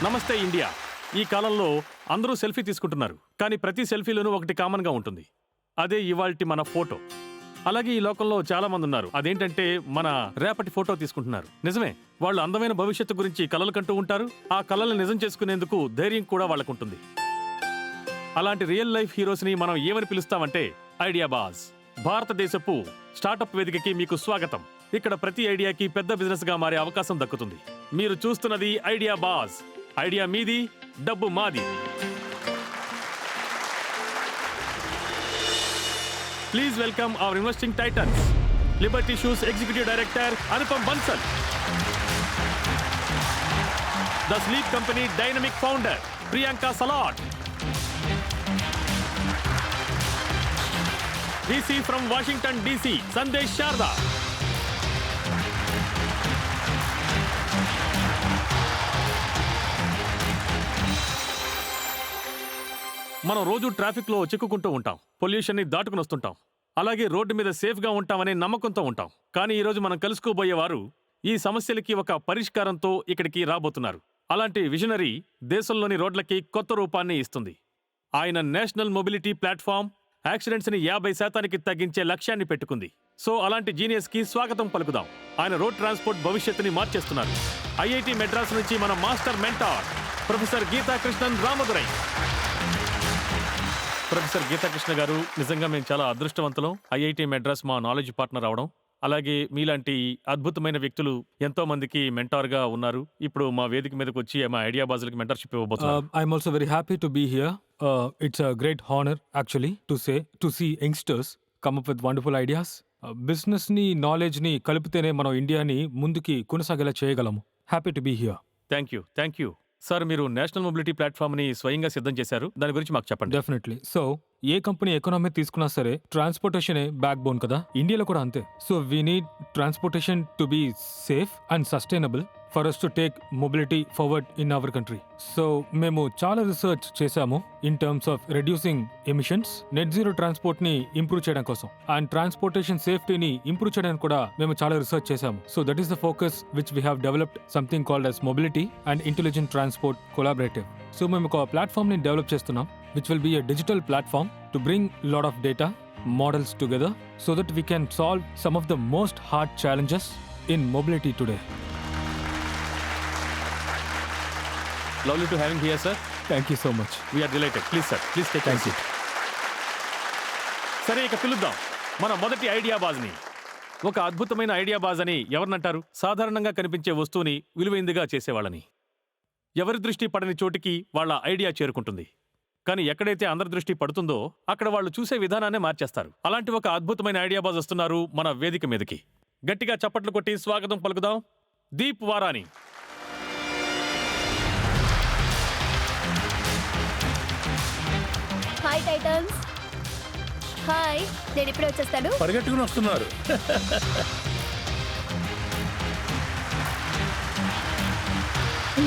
నమస్తే ఇండియా. ఈ కాలంలో అందరూ సెల్ఫీ తీసుకుంటున్నారు, కానీ ప్రతి సెల్ఫీలోనూ ఒకటి కామన్గా ఉంటుంది. అదే ఇవాల్టి మన ఫోటో. అలాగే ఈ లోకంలో చాలా మంది ఉన్నారు, అదేంటంటే మన రేపటి ఫోటో తీసుకుంటున్నారు. నిజమే, వాళ్ళు అందమైన భవిష్యత్తు గురించి కలలు కంటూ ఉంటారు. ఆ కలల్ని నిజం చేసుకునేందుకు ధైర్యం కూడా వాళ్ళకుంటుంది. అలాంటి రియల్ లైఫ్ హీరోస్ ని మనం ఏమని పిలుస్తామంటే ఐడియాబాజ్. భారతదేశపు స్టార్టప్ వేదికకి మీకు స్వాగతం. ఇక్కడ ప్రతి ఐడియాకి పెద్ద బిజినెస్ గా మారే అవకాశం దక్కుతుంది. మీరు చూస్తున్నది ఐడియాబాజ్. ఐడియా మీది, డబ్బు మాది. Please welcome our investing titans. Liberty shoes executive director Anupam Bansal, the sleep company dynamic founder Priyanka Salat, VC from Washington DC Sandesh Sharda, మనం రోజు ట్రాఫిక్ లో చిక్కుకుంటూ ఉంటాం, పొల్యూషన్ ని దాటుకుని వస్తుంటాం, అలాగే రోడ్డు మీద సేఫ్ గా ఉంటామనే నమ్మకంతో ఉంటాం. కానీ ఈ రోజు మనం కలుసుకోబోయేవారు ఈ సమస్యలకి ఒక పరిష్కారంతో ఇక్కడికి రాబోతున్నారు. అలాంటి విజనరీ దేశంలోని రోడ్లకి కొత్త రూపాన్ని ఇస్తుంది. ఆయన నేషనల్ మొబిలిటీ ప్లాట్ఫామ్ యాక్సిడెంట్స్ ని 50% తగ్గించే లక్ష్యాన్ని పెట్టుకుంది. సో అలాంటి జీనియస్ కి స్వాగతం పలుకుదాం. ఆయన రోడ్ ట్రాన్స్పోర్ట్ భవిష్యత్తుని మార్చేస్తున్నారు. IIT మెడ్రాస్ నుంచి మన master mentor professor Geethakrishnan Ramadurai. Professor Geethakrishna గారు, నిజంగా మేము చాలా అదృష్టవంతులం IIT మెడ్రాస్ మా నాలెడ్జ్ పార్ట్నర్ అవడం. అలాగే మీలాంటి అద్భుతమైన వ్యక్తులు ఎంతో మందికి మెంటార్ గా ఉన్నారు. ఇప్పుడు మా వేదిక మీదకి వచ్చి మా ఐడియాబాజ్లకి మెంటర్షిప్ ఇవ్వబోతున్నారు. I'm also very happy to be here. It's a great honor actually to see youngsters come up with wonderful ideas. Business ni knowledge ni కలిపితేనే మనం ఇండియాని ముందుకి కొనసాగేలా చేయగలము. Happy to be here. Thank you sir. మీరు national mobility platform ని స్వయంగా సిద్ధం చేశారు, దాని గురించి మాకు చెప్పండి. డెఫినెట్లీ. సో ఏ కంపెనీ ఎకనామీ తీసుకున్నా సరే ట్రాన్స్పోర్టేషనే బ్యాక్ బోన్ కదా, ఇండియాలో కూడా అంతే. So we need transportation to be safe and sustainable for us to take mobility forward in our country. సో మేము చాలా రీసెర్చ్ చేశాము in terms of reducing emissions, net zero transport ని ఇంప్రూవ్ చేయడం కోసం అండ్ ట్రాన్స్పోర్టేషన్ సేఫ్టీని ఇంప్రూవ్ చేయడానికి కూడా మేము చాలా రీసెర్చ్ చేశాము. So that is the focus which we have developed something called as mobility and intelligent transport collaborative. So మేము ఒక ప్లాట్ఫామ్ ని డెవలప్ చేస్తున్నాం which will be a digital platform to bring lot of data models together so that we can solve some of the most hard challenges in mobility today. Lovely to having here, sir. Thank you so much. We are delighted. Please, sir. Please take a seat. సరే, ఇక పిలుద్దాం మన మొదటి ఐడియాబాజ్ని. ఒక అద్భుతమైన ఐడియాబాజ్ అని ఎవరినంటారు? సాధారణంగా కనిపించే వస్తువుని విలువైందిగా చేసేవాళ్ళని. ఎవరి దృష్టి పడని చోటికి వాళ్ళ ఐడియా చేరుకుంటుంది. కానీ ఎక్కడైతే అందరి దృష్టి పడుతుందో అక్కడ వాళ్ళు చూసే విధానాన్ని మార్చేస్తారు. అలాంటి ఒక అద్భుతమైన ఐడియాబాజ్ వస్తున్నారు మన వేదిక మీదకి. గట్టిగా చప్పట్లు కొట్టి స్వాగతం పలుకుదాం దీప్ వారాని. Hi Titans. హాయ్, నేను ఇప్పుడే వచ్చేస్తాను. పరిగెట్టుకుని వస్తున్నారు.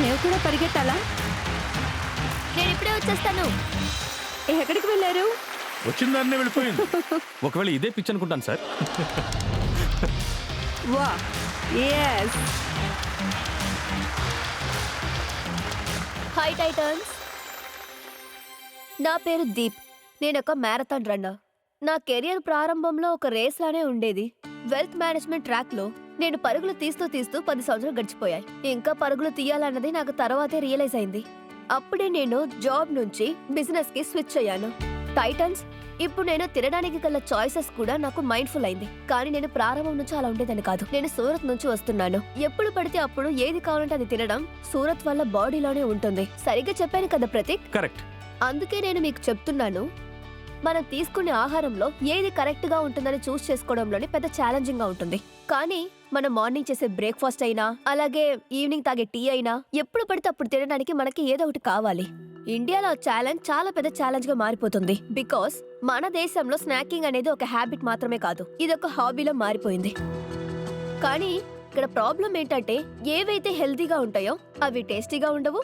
నేను కూడా పరిగెట్టాలా? నేను ఇప్పుడే వచ్చేస్తాను. ఎక్కడికి వెళ్ళారు? వచ్చిన దాన్నే వెళ్ళిపోయింది. ఒకవేళ ఇదే పిచ్ అనుకుంటాను సార్. వా, yes. హాయ్ టైటన్స్, నా పేరు దీప్. నేను ఒక మ్యారథాన్ రన్నర్. నా కెరియర్ ప్రారంభంలో ఒక రేస్ లానే ఉండేది. వెల్త్ మేనేజ్మెంట్ ట్రాక్ లో నేను పరుగులు తీస్తూ 10 సంవత్సరాలు గడిచిపోయాయి. ఇంకా పరుగులు తీయాలన్నది నాకు తర్వాతే రియలైజ్ అయింది. అప్పుడే నేను జాబ్ నుంచి బిజినెస్ కి స్విచ్ అయ్యాను. టైటన్స్, ఇప్పుడు నేను తినడానికి గల చాయిసెస్ కూడా నాకు మైండ్ఫుల్ అయింది. కానీ నేను ప్రారంభం నుంచి అలా ఉండేదని కాదు. నేను సూరత్ నుంచి వస్తున్నాను. ఎప్పుడు పడితే అప్పుడు ఏది కావాలంటే అది తినడం సూరత్ వల్ల బాడీలోనే ఉంటుంది. సరిగ్గా చెప్పాను కదా ప్రతీక్? కరెక్ట్. అందుకే నేను మీకు చెప్తున్నాను, మనం తీసుకునే ఆహారంలో ఏది కరెక్ట్ గా ఉంటుందని చూస్ చేసుకోవడంలోనే పెద్ద ఛాలెంజింగ్ గా ఉంటుంది. కానీ మనం మార్నింగ్ చేసే బ్రేక్ఫాస్ట్ అయినా అలాగే ఈవినింగ్ తాగే టీ అయినా ఎప్పుడు పడితే అప్పుడు తినడానికి మనకి ఏదో ఒకటి కావాలి. ఇండియాలో ఛాలెంజ్ చాలా పెద్ద ఛాలెంజ్ గా మారిపోతుంది. బికాస్ మన దేశంలో స్నాకింగ్ అనేది ఒక హ్యాబిట్ మాత్రమే కాదు, ఇది ఒక హాబీలో మారిపోయింది. కానీ ఇక్కడ ప్రాబ్లం ఏంటంటే ఏవైతే హెల్తీగా ఉంటాయో అవి టేస్టీగా ఉండవు,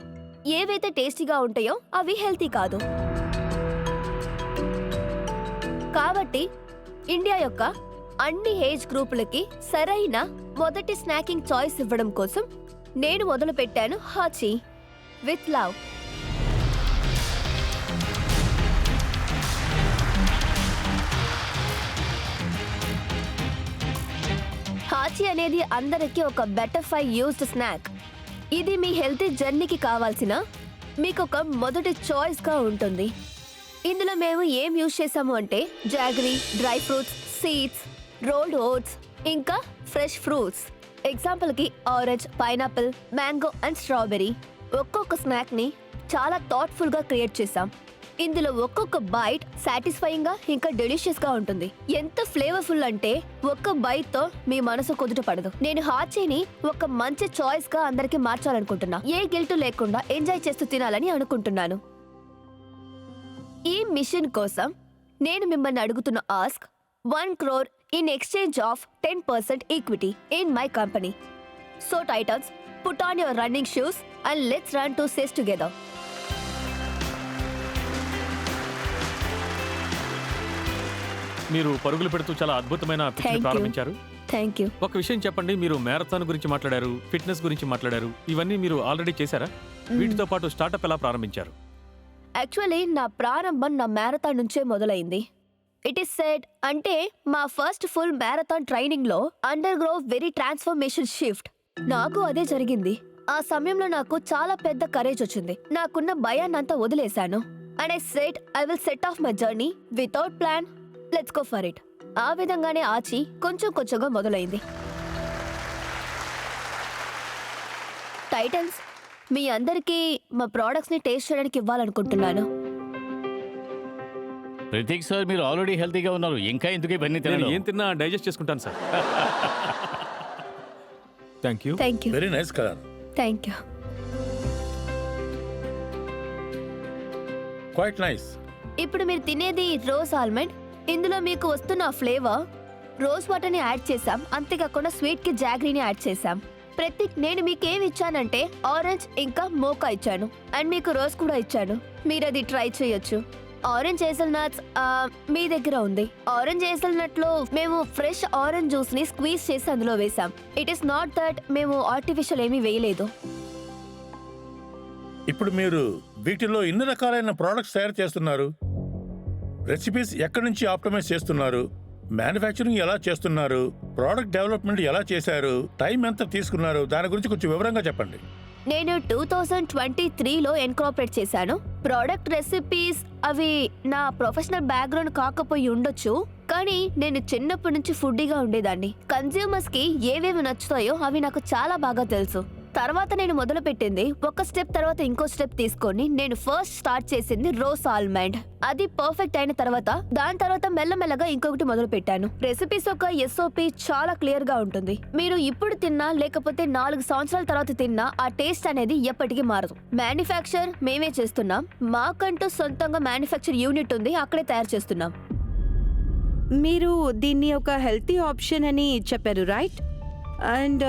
ఏవైతే టేస్టీగా ఉంటాయో అవి హెల్తీ కాదు. కాబట్టి ఇండియా యొక్క అన్ని ఏజ్ గ్రూపులకి సరైన మొదటి స్నాకింగ్ చాయిస్ ఇవ్వడం కోసం నేను మొదలు పెట్టాను హాచీ. With love. హాచీ అనేది అందరికీ ఒక బెటర్ఫై యూజ్డ్ స్నాక్. ఇది మీ హెల్తీ జర్నీకి కావాల్సిన మీకు ఒక మొదటి చాయిస్గా ఉంటుంది. ఇందులో మేము ఏం యూజ్ చేసాము అంటే jaggery, dry fruits, seeds, rolled oats, ఇంకా ఫ్రెష్ ఫ్రూట్స్. ఎగ్జాంపుల్కి orange, pineapple, mango and strawberry. ఒక్కొక్క స్నాక్ని చాలా థాట్ఫుల్గా క్రియేట్ చేసాం. ఇందులో ఒక్కొక్క బైట్ సాటిస్ఫైయింగ్ గా ఇంకా డెలిషియస్ గా ఉంటుంది. ఎంత ఫ్లేవర్ఫుల్ అంటే ఒక్క బైట్ తో మీ మనసు కుదుట పడదు. నేను హాచీని ఒక మంచి చాయిస్ గా అందరికి మార్చాలనుకుంటున్నా. ఏ గిల్ట్ లేకుండా ఎంజాయ్ చేస్తూ తినాలని అనుకుంటున్నాను. ఈ మిషన్ కోసం నేను మిమ్మల్ని అడుగుతున్న ask 1 crore in exchange of 10% equity in my company. So Titans, put on your running shoes and let's run to SES together. మీరు పరుగులు పెడుతూ చాలా అద్భుతమైన పిచ్ని Thank you. ప్రారంభించారు. Thank you. ఒక విషయం చెప్పండి, మీరు మ్యారథాన్ గురించి మాట్లాడారు, ఫిట్నెస్ గురించి మాట్లాడారు. ఇవన్నీ మీరు ఆల్రెడీ చేశారా? వీటితో పాటు స్టార్టప్ ఎలా ప్రారంభించారు? యాక్చువల్లీ నా ప్రారంభం నా మ్యారథాన్ నుంచే మొదలైంది. ఇట్ ఈస్ సెడ్ అంటే మా ఫస్ట్ ఫుల్ మ్యారథాన్ ట్రైనింగ్ లో under grow very transformation shift. నాకు అదే జరిగింది. ఆ సమయంలో నాకు చాలా పెద్ద కరేజ్ వచ్చింది. నాకున్న భయాన్నంతా వదిలేశాను. And I said I will set of my journey without plan. Let's go for it. ఆ విధంగానే ఆచి కొంచెం కొంచెంగా మొదలైంది. టైటన్స్, మీ అందరికీ మా ప్రోడక్ట్స్ ని టేస్ట్ చేయడానికి ఇవ్వాలనుకుంటున్నాను. ప్రతీక్ సార్, మీరు ఆల్రెడీ హెల్తీగా ఉన్నారు, ఇంకా ఎందుకు ఇవన్నీ నేను తినడం? ఏం తిన్నా డైజెస్ట్ చేసుకుంటాను sir. Thank you. Thank you. Very nice colour. Thank you. Quite nice. ఇప్పుడు మీరు తినేది రోజ్ ఆల్మండ్. ఇందులో మీకు వస్తున్న ఫ్లేవర్ రోజ్ వాటర్ ని యాడ్ చేసాం. అంతేకాకుండా స్వీట్ కి జాగరీని యాడ్ చేసాం. ప్రతీక్, నేను మీకు ఏమి ఇచ్చానంటే ఆరెంజ్ ఇంకా మోకా ఇచ్చాను. అండ్ మీకు రోజ్ కూడా ఇచ్చాను. మీరు అది ట్రై చేయొచ్చు. ఆరెంజ్ హేజల్నట్స్ మీ దగ్గర ఉంది. ఆరెంజ్ హేజల్నట్ లో మేము ఫ్రెష్ ఆరెంజ్ జ్యూస్ ని స్క్వీజ్ చేసి అందులో వేసాం. ఇట్ ఈస్ నాట్ దట్ మేము ఆర్టిఫిషియల్ ఏమీ వేయలేదు. ఇప్పుడు మీరు వీటిలో ఎన్ని రకాలైన ప్రోడక్ట్స్ తయారు చేస్తున్నారు? రెసిపీస్ ఎక్కడి నుంచి ఆప్టిమైజ్ చేస్తున్నారు? మ్యానుఫ్యాక్చరింగ్ ఎలా చేస్తున్నారు? ప్రోడక్ట్ డెవలప్మెంట్ ఎలా చేశారు? టైం ఎంత తీసుకున్నారు? దాని గురించి కొంచెం వివరంగా చెప్పండి. నేను 2023లో ఇన్కార్పొరేట్ చేశాను. ప్రోడక్ట్ రెసిపీస్ అవి నా ప్రొఫెషనల్ బ్యాక్గ్రౌండ్ కాకపోయి ఉండొచ్చు, కానీ నేను చిన్నప్పటి నుంచి ఫుడ్డీగా ఉండేదాన్ని. కన్స్యూమర్స్ కి ఏవేవి నచ్చుతాయో అవి నాకు చాలా బాగా తెలుసు. తర్వాత నేను మొదలు పెట్టింది ఒక స్టెప్ తర్వాత ఇంకో స్టెప్ తీసుకొని నేను ఫస్ట్ స్టార్ట్ చేసింది రోజ్ ఆల్మండ్. అది పర్ఫెక్ట్ అయిన తర్వాత దాని తర్వాత మెల్లమెల్లగా ఇంకొకటి మొదలు పెట్టాను. రెసిపీస్ ఒక SOP చాలా క్లియర్ గా ఉంటుంది. మీరు ఇప్పుడు తిన్నా లేకపోతే 4 సంవత్సరాల తర్వాత తిన్నా ఆ టేస్ట్ అనేది ఎప్పటికీ మారదు. మ్యానుఫ్యాక్చర్ మేమే చేస్తున్నాం. మాకంటూ సొంతంగా మ్యానుఫ్యాక్చర్ యూనిట్ ఉంది, అక్కడే తయారు చేస్తున్నాం. మీరు దీన్ని ఒక హెల్తీ ఆప్షన్ అని చెప్పారు, రైట్? అండ్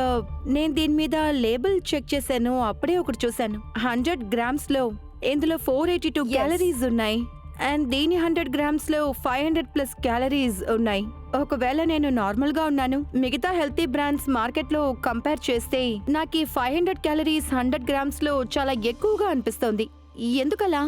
నేను దీని మీద లేబుల్ చెక్ చేశాను. అప్పుడే ఒకటి చూశాను. 100 grams-లో ఇందులో 482 Yes. క్యాలరీస్ ఉన్నాయి. అండ్ దీని 100 grams-లో 500+ క్యాలరీస్ ఉన్నాయి. ఒకవేళ నేను నార్మల్గా ఉన్నాను, మిగతా హెల్తీ బ్రాండ్స్ మార్కెట్లో కంపేర్ చేస్తే నాకు ఈ 500 క్యాలరీస్ 100 grams-లో చాలా ఎక్కువగా అనిపిస్తోంది. ఎందుకలా?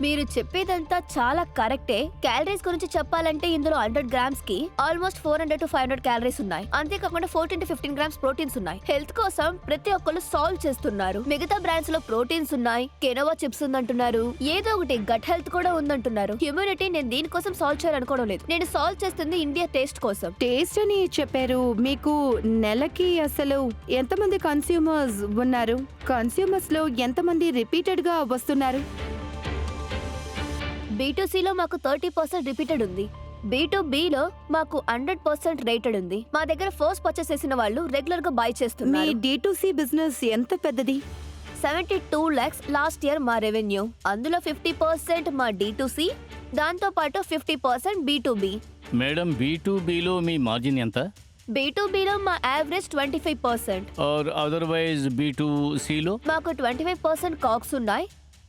మీరు చెప్పేదంతా చాలా కరెక్టే. క్యాలరీస్ గురించి చెప్పాలంటే ఇందులో 100 grams కి ఆల్మోస్ట్ 400 to 500 క్యాలరీస్ ఉన్నాయి. అంతేకాకుండా 14 to 15 grams ప్రోటీన్స్ ఉన్నాయి. హెల్త్ కోసం ప్రతి ఒక్కరు సాల్వ్ చేస్తున్నారు. మిగతా బ్రాండ్స్ లో ప్రోటీన్స్ ఉన్నాయి, కెనోవా చిప్స్ ఉందంటున్నారు, ఏదో ఒకటి గట్ హెల్త్ కూడా ఉందంటున్నారు. హ్యూమినిటీ నేను దీనికోసం సాల్వ్ చేయాలనుకోవడం లేదు. నేను సాల్వ్ చేస్తుంది ఇండియా టేస్ట్ కోసం. టేస్ట్ అని చెప్పారు. మీకు నెలకి అసలు ఎంతమంది కన్స్యూమర్స్ ఉన్నారు? కన్స్యూమర్స్ లో ఎంతమంది రిపీటెడ్ గా వస్తున్నారు? B2Cలో మాకు 30% రిపీటెడ్ ఉంది. B2Bలో మాకు 100% రేటెడ్ ఉంది. మా దగ్గర ఫస్ట్ పర్చేస్ చేసిన వాళ్ళు రెగ్యులర్ గా బై మీ చేస్తున్నారు. D2C బిజినెస్ ఎంత పెద్దది? 72 lakhs లాస్ట్ ఇయర్ మా రెవెన్యూ. అందులో 50% మా D2C, దాంతో పాటు 50% B2B. మేడం, B2Bలో మీ మార్జిన్ ఎంత? B2Bలో మా యావరేజ్ 25%. Or otherwise B2Cలో? మాకు 25% కాక్స్ ఉన్నాయి.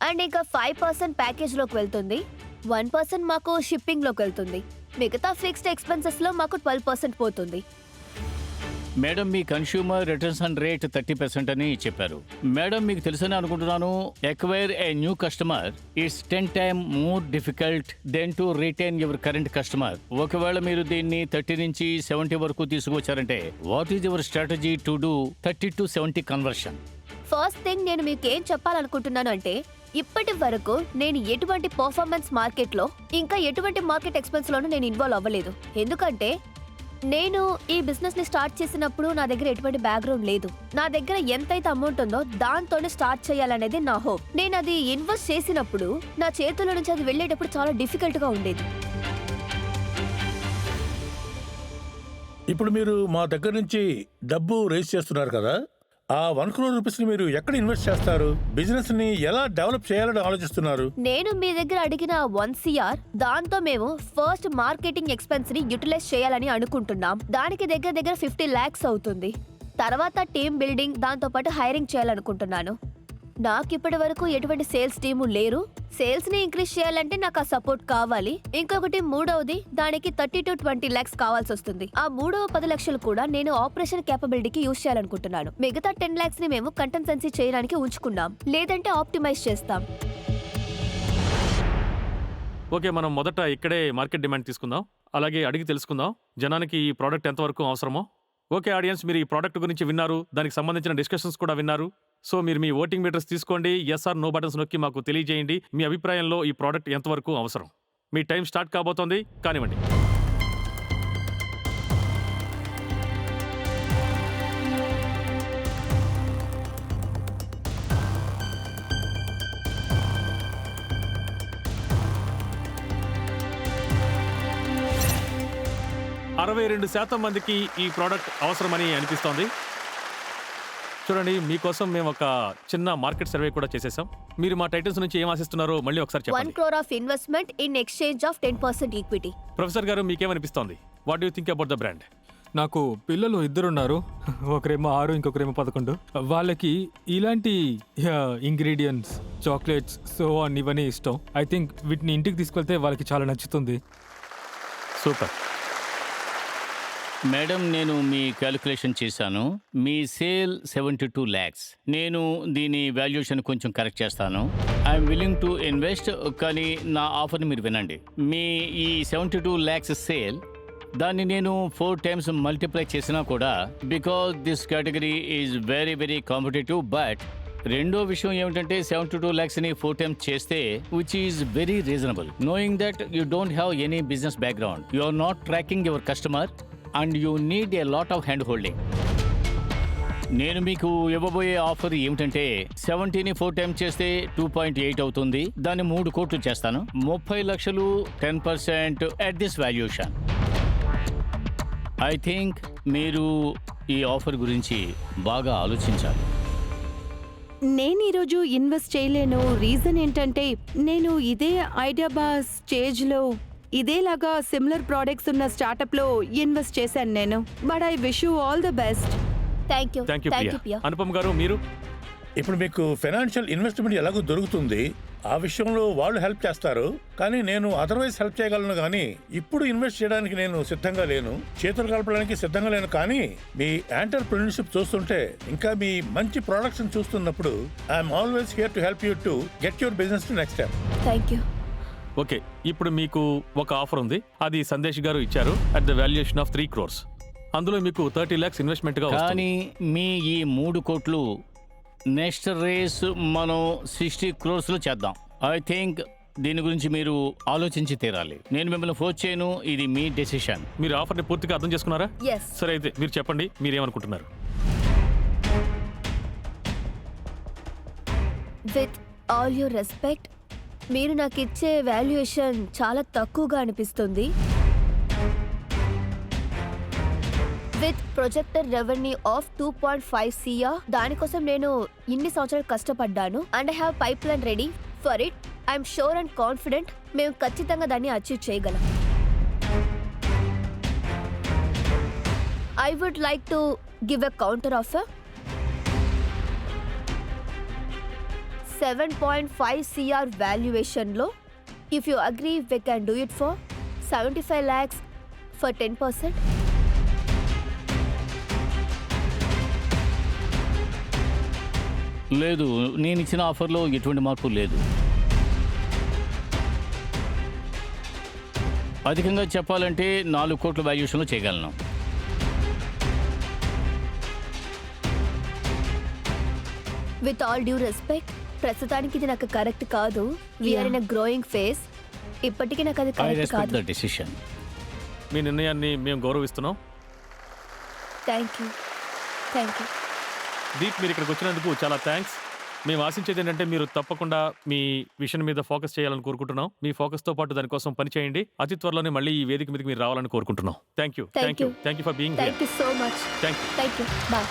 అండ్ ఇంకా 5% ప్యాకేజ్ లోకి వెళ్తుంది. 1% మాకు షిప్పింగ్ లోకి వెళ్తుంది. మిగతా ఫిక్స్డ్ ఎక్స్పెన్సెస్ లో మాకు 12% పోతుంది. మేడం మీ కన్స్యూమర్ రిటర్న్ రేట్ 30% అని చెప్పారు. మేడం మీకు తెలుసని అనుకుంటున్నాను, acquire a new customer it's 10 times more difficult than to retain your current customer. ఒకవేళ మీరు దీన్ని 30 నుంచి 70 వరకు తీసుకొచ్చారంటే what is your strategy to do 30 to 70 conversion? First thing నేను మీకు ఏం చెప్పాలనుకుంటున్నాను అంటే, ఇప్పటి వరకు నేను ఎటువంటి పర్ఫార్మెన్స్ మార్కెట్లో ఇంకా ఎటువంటి మార్కెట్ ఎక్స్పెన్స్ లోనూ నేను ఇన్వాల్వ్ అవ్వలేదు. ఎందుకంటే నేను ఈ బిజినెస్ ని స్టార్ట్ చేసినప్పుడు నా దగ్గర ఎటువంటి బ్యాక్గ్రౌండ్ లేదు. నా దగ్గర ఎంతైతే అమౌంట్ ఉందో దాంతోనే స్టార్ట్ చేయాలనేది నా హోప్. నేను అది ఇన్వెస్ట్ చేసినప్పుడు నా చేతుల నుంచి అది వెళ్ళేటప్పుడు చాలా డిఫికల్ట్ గా ఉండేది. ఇప్పుడు మీరు మా దగ్గర నుంచి డబ్బు రేస్ చేస్తున్నారు కదా, ఆ 1 crore రూపీస్ ని మీరు ఎక్కడ ఇన్వెస్ట్ చేస్తారు? బిజినెస్ ని ఎలా డెవలప్ చేయాలని ఆలోచిస్తున్నారు? నేను మీ దగ్గర అడిగిన 1 CR దాంతో మేము ఫస్ట్ మార్కెటింగ్ ఎక్స్పెన్స్ ని యూటిలైజ్ చేయాలని అనుకుంటున్నాం. దానికి దగ్గర 50 lakhs అవుతుంది. తర్వాత టీమ్ బిల్డింగ్, దాంతో పాటు హైరింగ్ చేయాలనుకుంటున్నాను. నాకు ఇప్పటి వరకు ఎటువంటి సేల్స్ టీము లేరు. సేల్స్ ని ఇంక్రీజ్ చేయాలంటే నాకు ఆ సపోర్ట్ కావాలి. ఇంకొకటి మూడవది, దానికి 30 to 20 lakhs కావాల్సి వస్తుంది. ఆ మూడవ 10 లక్షలు కూడా నేను ఆపరేషన్ కేపబిలిటీకి యూజ్ చేయాలనుకుంటున్నాను. మిగతా 10 lakhs ని మేము కంటెన్సెన్సీ చేయడానికి ఉంచుకున్నాం, లేదంటే ఆప్టిమైజ్ చేస్తాం. ఓకే, మనం మొదట ఇక్కడే మార్కెట్ డిమాండ్ తీసుకుందాం, అలాగే అడిగి తెలుసుకుందాం జనానికి ఈ ప్రోడక్ట్ ఎంతవరకు అవసరమో. ఓకే ఆడియన్స్, మీరు ఈ ప్రోడక్ట్ గురించి విన్నారు, దానికి సంబంధించిన డిస్కషన్స్ కూడా విన్నారు. సో మీరు మీ ఓటింగ్ మీటర్స్ తీసుకోండి, ఎస్ ఆర్ నో బటన్స్ నొక్కి మాకు తెలియజేయండి మీ అభిప్రాయంలో ఈ ప్రోడక్ట్ ఎంతవరకు అవసరం. మీ టైం స్టార్ట్ కాబోతోంది, కానివ్వండి. అరవై 2% మందికి ఈ ప్రోడక్ట్ అవసరమని అనిపిస్తోంది. చూడండి, మీకోసం మేము ఒక చిన్న మార్కెట్ సర్వే కూడా చేసేసాం. మీరు మా టైటిల్స్ నుంచి ఏం ఆశిస్తున్నారో మళ్ళీ ఒకసారి 1 చెప్పండి. crore of investment in exchange of 10% equity. Professor గారు, మీకేమనిపిస్తోంది? What do think about the brand? నాకు పిల్లలు 2 ఉన్నారు, ఒకరేమో 6 ఇంకొకరేమో 11. వాళ్ళకి ఇలాంటి ఇంగ్రీడియంట్స్, చాక్లెట్స్, సో ఆన్ ఇవన్నీ ఇష్టం. ఐ థింక్ వీటిని ఇంటికి తీసుకెళ్తే వాళ్ళకి చాలా నచ్చుతుంది. సూపర్. మేడం నేను మీ క్యాలిక్యులేషన్ చేశాను. మీ సేల్ 72 lakhs. నేను దీని వాల్యుయేషన్ కొంచెం కరెక్ట్ చేస్తాను. ఐఎమ్ విల్లింగ్ టు ఇన్వెస్ట్, కానీ నా ఆఫర్ని మీరు వినండి. మీ ఈ 72 lakhs సేల్ దాన్ని నేను 4 times మల్టిప్లై చేసినా కూడా, because this category is very very competitive. But రెండో విషయం ఏమిటంటే 72 lakhs ని 4 times చేస్తే, which is very reasonable, knowing that you don't have any business background, you are not tracking your customer and you need a lot of hand holding. నేను మీకు ఇవ్వబోయే offer ఏమిటంటే 70ని 4 times చేస్తే 2.8 అవుతుంది. దాన్ని 3 కోట్లు చేస్తాను. 30 లక్షలు 10% at this valuation. I think మీరు ఈ ఆఫర్ గురించి బాగా ఆలోచించాలి. నేను ఈరోజు ఇన్వెస్ట్ చేయలేను. రీజన్ ఏంటంటే నేను ఇదే ఐడియాబా స్టేజ్లో ఇదేలాగా సిమిలర్ ప్రోడక్ట్స్ ఉన్న స్టార్టప్లో ఇన్వెస్ట్ చేశాను నేను. But I wish you all the best. Thank you Priya. Anupam గారు, మీరు ఇప్పుడు మీకు ఫైనాన్షియల్ ఇన్వెస్ట్మెంట్ ఎలాగో దొరుకుతుంది, ఆ విషయంలో వాళ్ళు హెల్ప్ చేస్తారు. కానీ నేను అదర్వైజ్ హెల్ప్ చేయగలను, కానీ ఇప్పుడు ఇన్వెస్ట్ చేయడానికి నేను సిద్ధంగా లేను, చేతులు కలపడానికి సిద్ధంగా లేను. కానీ మీ ఎంటర్‌ప్రెన్యూర్‌షిప్ చూస్తుంటే, ఇంకా మీ మంచి ప్రొడక్ట్స్ చూస్తున్నప్పుడు I'm always here to help you to get your business to next step. Thank you. Okay, ఇప్పుడు మీకు ఒక ఆఫర్ ఉంది, అది సందేశ్ గారు ఇచ్చారు. At the valuation of 3 crores. అందులో మీకు 30 lakhs ఇన్వెస్ట్మెంట్ గా వస్తుంది. కానీ మీ ఈ 3 కోట్లు నెక్స్ట్ రేస్ మనం 60 crores చేద్దాం. ఐ థింక్ దీని గురించి మీరు ఆలోచించి తీరాలి. నేను మిమ్మల్ని ఫోర్స్ చేయను, ఇది మీ డెసిషన్. మీరు ఆఫర్ని పూర్తిగా అర్థం చేసుకున్నారా? ఎస్. సరే, అయితే మీరు చెప్పండి, మీరేమనుకుంటున్నారు? విత్ ఆల్ యూర్ రెస్పెక్ట్, మీరు నాకు ఇచ్చే వాల్యుయేషన్ చాలా తక్కువగా అనిపిస్తుంది. With projector revenue of 2.5 CR, దానికోసం నేను ఇన్ని సంవత్సరాలు కష్టపడ్డాను. And I have pipeline ready for it. I'm sure and confident మేము ఖచ్చితంగా దాన్ని అచీవ్ చేయగలం. I would like to give a counter offer. 7.5 CR వాల్యుయేషన్లో if you agree we can do it for 75 lakhs for 10%. లేదు, నేను ఇచ్చిన ఆఫర్లో ఎటువంటి మార్పు లేదు. అధికంగా చెప్పాలంటే 4 కోట్ల వాల్యుయేషన్లో చేయగలను. విత్ ఆల్ డ్యూ రెస్పెక్ట్, ప్రస్తుతానికి ఇది నాకు కరెక్ట్ కాదు. We're in a growing phase. ఇప్పటికీ నాకు అది ఐ కరెక్ట్ రెస్పెక్ట్ కాదు. The decision. మీ నిర్ణయాన్ని మేము గౌరవిస్తున్నాం. Thank you. Thank you. Deep, మీరు ఇక్కడికి వచ్చినందుకు చాలా థ్యాంక్స్. మేము ఆశించేది ఏంటంటే మీరు తప్పకుండా మీ విషయం మీద ఫోకస్ చేయాలని కోరుకుంటున్నాం. మీ ఫోకస్తో పాటు దానికోసం పని చేయండి. అతి త్వరలోనే మళ్ళీ ఈ వేదిక మీదకి మీరు రావాలని కోరుకుంటున్నాం. Thank you. Thank thank you. you. Thank you for being thank you so much. Thank you. Thank you. Bye.